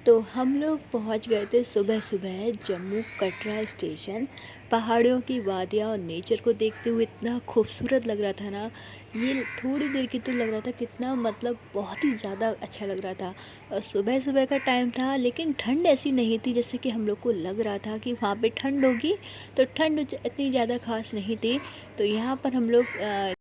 तो हम लोग पहुंच गए थे सुबह-सुबह जम्मू कटरा स्टेशन। पहाड़ियों की वादियाँ और नेचर को देखते हुए इतना खूबसूरत लग रहा था ना, ये थोड़ी देर की तो लग रहा था कितना मतलब बहुत ही ज़्यादा अच्छा लग रहा था। और सुबह-सुबह का टाइम था लेकिन ठंड ऐसी नहीं थी जैसे कि हम लोग को लग रहा था कि वहाँ पे ठंड होगी, तो ठंड इतनी ज़्यादा ख़ास नहीं थी। तो यहाँ पर हम लोग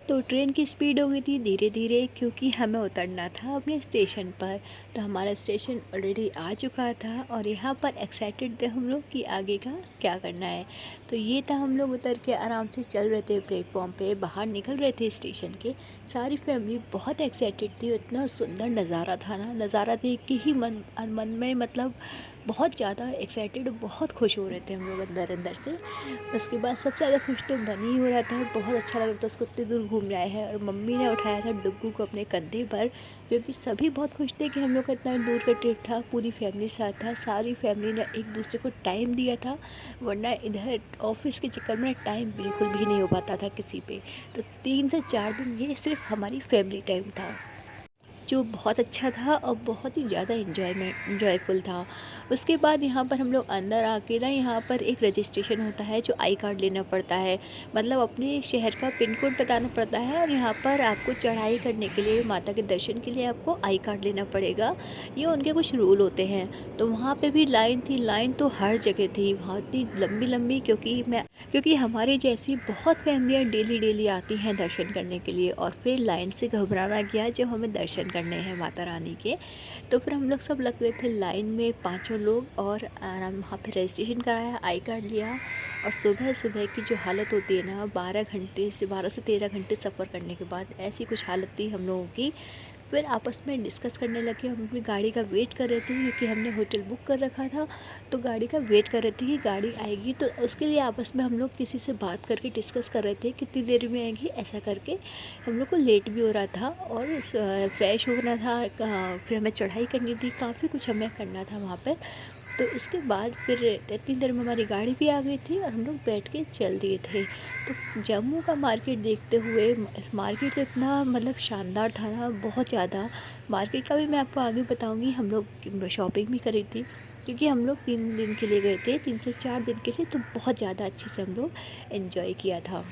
तो ट्रेन की स्पीड हो गई थी धीरे-धीरे क्योंकि हमें उतरना था अपने स्टेशन पर। तो हमारा स्टेशन ऑलरेडी आ चुका था और यहाँ पर एक्साइटेड थे हम लोग कि आगे का क्या करना है। तो ये था, हम लोग उतर के आराम से चल रहे थे प्लेटफ़ॉर्म पे, बाहर निकल रहे थे स्टेशन के। सारी फैमिली बहुत एक्साइटेड थी, इतना सुंदर नज़ारा था ना, नज़ारा देख के ही मन में मतलब बहुत ज़्यादा एक्साइटेड, बहुत खुश हो रहे थे हम लोग अंदर-अंदर से। उसके बाद सबसे ज़्यादा खुश तो बनी ही हो रहा था, बहुत अच्छा लग रहा था, उसको इतनी दूर घूमने आए हैं। और मम्मी ने उठाया था डुग्गू को अपने कंधे पर, क्योंकि सभी बहुत खुश थे कि हम लोग का इतना दूर का ट्रिप था, पूरी फैमिली साथ था, सारी फैमिली ने एक दूसरे को टाइम दिया था, वरना इधर ऑफिस के चक्कर में टाइम बिल्कुल भी नहीं हो पाता था किसी पे। तो 3 से 4 दिन ये सिर्फ हमारी फैमिली टाइम था, जो बहुत अच्छा था और बहुत ही ज़्यादा इन्जॉयफुल था। उसके बाद यहाँ पर हम लोग अंदर आके ना, यहाँ पर एक रजिस्ट्रेशन होता है जो आई कार्ड लेना पड़ता है, मतलब अपने शहर का पिन कोड बताना पड़ता है। और यहाँ पर आपको चढ़ाई करने के लिए, माता के दर्शन के लिए आपको आई कार्ड लेना पड़ेगा, ये उनके कुछ रूल होते हैं। तो वहाँ पे भी लाइन थी, लाइन तो हर जगह थी, बहुत ही लंबी लंबी, क्योंकि हमारी जैसी बहुत फैमिलियाँ डेली डेली आती हैं दर्शन करने के लिए। और फिर लाइन से घबराना गया जब हमें दर्शन करने हैं माता रानी के। तो फिर हम लोग सब लग गए थे लाइन में, पांचों लोग, और आराम वहाँ पे रजिस्ट्रेशन कराया, आई कार्ड लिया। और सुबह सुबह की जो हालत होती है ना, 12 से 13 घंटे सफ़र करने के बाद ऐसी कुछ हालत थी हम लोगों की। फिर आपस में डिस्कस करने लगे, हम अपनी गाड़ी का वेट कर रहे थे क्योंकि हमने होटल बुक कर रखा था। तो गाड़ी का वेट कर रहे थे कि गाड़ी आएगी, तो उसके लिए आपस में हम लोग किसी से बात करके डिस्कस कर रहे थे कितनी देर में आएगी, ऐसा करके। हम लोग को लेट भी हो रहा था और फ्रेश होना था, फिर हमें चढ़ाई करनी थी, काफ़ी कुछ हमें करना था वहाँ पर। तो इसके बाद फिर इतनी देर में हमारी गाड़ी भी आ गई थी और हम लोग बैठ के चल दिए थे। तो जम्मू का मार्केट देखते हुए, इस मार्केट तो इतना मतलब शानदार था ना, बहुत ज़्यादा। मार्केट का भी मैं आपको आगे बताऊंगी। हम लोग शॉपिंग भी करी थी क्योंकि हम लोग 3 दिन के लिए गए थे, 3 से 4 दिन के लिए, तो बहुत ज़्यादा अच्छे से हम लोग इन्जॉय किया था।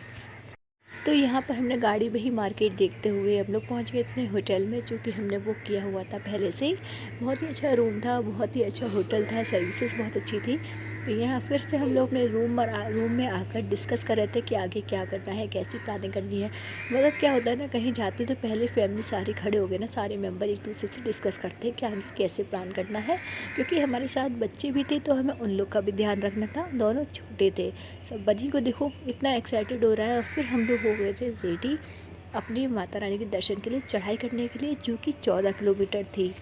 तो यहाँ पर हमने गाड़ी में ही मार्केट देखते हुए हम लोग पहुँच गए अपने होटल में, जो कि हमने बुक किया हुआ था पहले से ही। बहुत ही अच्छा रूम था, बहुत ही अच्छा होटल था, सर्विसेज बहुत अच्छी थी। तो यहाँ फिर से हम लोग अपने रूम में आकर डिस्कस कर रहे थे कि आगे क्या करना है, कैसी प्लानिंग करनी है। मतलब क्या होता है ना, कहीं जाते तो पहले फैमिली सारी खड़े हो गए ना, सारे मेम्बर एक दूसरे से डिस्कस करते हैं कि आगे कैसे प्लान करना है। क्योंकि हमारे साथ बच्चे भी थे तो हमें उन लोग का भी ध्यान रखना था, दोनों छोटे थे। सब बनी को देखो इतना एक्साइटेड हो रहा है। और फिर हम लोग हो गए थे रेडी अपनी माता रानी के दर्शन के लिए, चढ़ाई करने के लिए, जो कि 14 किलोमीटर थी।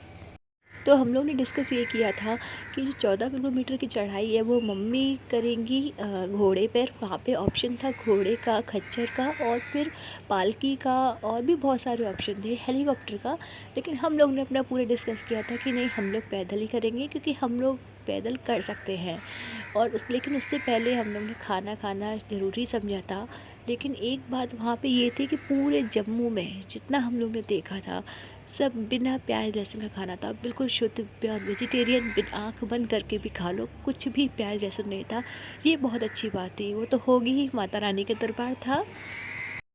तो हम लोग ने डिस्कस ये किया था कि जो 14 किलोमीटर की चढ़ाई है वो मम्मी करेंगी घोड़े पर। वहाँ पे ऑप्शन था घोड़े का, खच्चर का, और फिर पालकी का, और भी बहुत सारे ऑप्शन थे, हेलीकॉप्टर का। लेकिन हम लोग ने अपना पूरा डिस्कस किया था कि नहीं, हम लोग पैदल ही करेंगे क्योंकि हम लोग पैदल कर सकते हैं। और लेकिन उससे पहले हम लोग ने खाना खाना ज़रूरी समझा था। लेकिन एक बात वहाँ पे ये थी कि पूरे जम्मू में जितना हम लोग ने देखा था, सब बिना प्याज लहसुन का खाना था, बिल्कुल शुद्ध प्योर वेजिटेरियन, बिन आँख बंद करके भी खा लो, कुछ भी प्याज लहसुन नहीं था। ये बहुत अच्छी बात थी, वो तो होगी ही, माता रानी के दरबार था।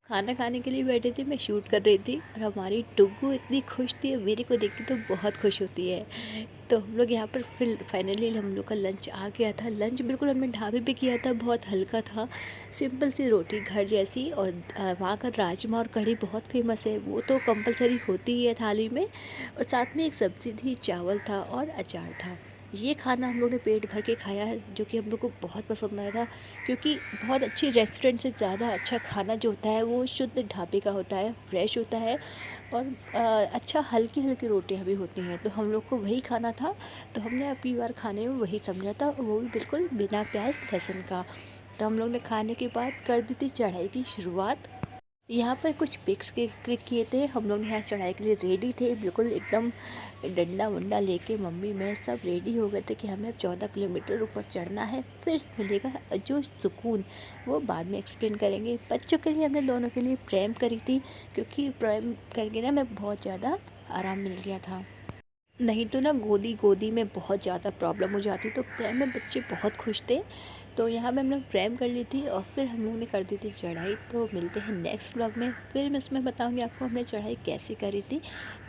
खाना खाने के लिए बैठे थे, मैं शूट कर रही थी और हमारी टुग्गू इतनी खुश थी, मेरे को देख के तो बहुत खुश होती है। तो हम लोग यहाँ पर फिर फाइनली हम लोग का लंच आ गया था। लंच बिल्कुल हमने ढाबे पे किया था, बहुत हल्का था, सिंपल सी रोटी घर जैसी। और वहाँ का राजमा और कढ़ी बहुत फेमस है, वो तो कंपलसरी होती ही है थाली में। और साथ में एक सब्ज़ी थी, चावल था और अचार था। ये खाना हम लोग ने पेट भर के खाया है, जो कि हम लोग को बहुत पसंद आया था। क्योंकि बहुत अच्छी रेस्टोरेंट से ज़्यादा अच्छा खाना जो होता है वो शुद्ध ढाबे का होता है, फ्रेश होता है। और अच्छा हल्की हल्की रोटियां भी होती हैं, तो हम लोग को वही खाना था। तो हमने अपनी बार खाने में वही समझा था, वो भी बिल्कुल बिना प्याज लहसुन का। तो हम लोग ने खाने के बाद कर दी थी चढ़ाई की शुरुआत। यहाँ पर कुछ पिक्स क्लिक किए थे। हम लोग यहाँ चढ़ाई के लिए रेडी थे, बिल्कुल एकदम डंडा वंडा लेके मम्मी मैं सब रेडी हो गए थे कि हमें अब 14 किलोमीटर ऊपर चढ़ना है, फिर मिलेगा जो सुकून, वो बाद में एक्सप्लेन करेंगे। बच्चों के लिए, हमने दोनों के लिए प्रेम करी थी, क्योंकि प्रेम करके ना मैं बहुत ज़्यादा आराम मिल गया था। नहीं तो ना गोदी गोदी में बहुत ज़्यादा प्रॉब्लम हो जाती, तो प्रेम में बच्चे बहुत खुश थे। तो यहाँ पे हम लोग प्रेम कर ली थी और फिर हम लोग ने कर दी थी चढ़ाई। तो मिलते हैं नेक्स्ट व्लॉग में, फिर मैं उसमें बताऊँगी आपको हमने चढ़ाई कैसे करी थी।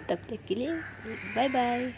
तब तक के लिए बाय बाय।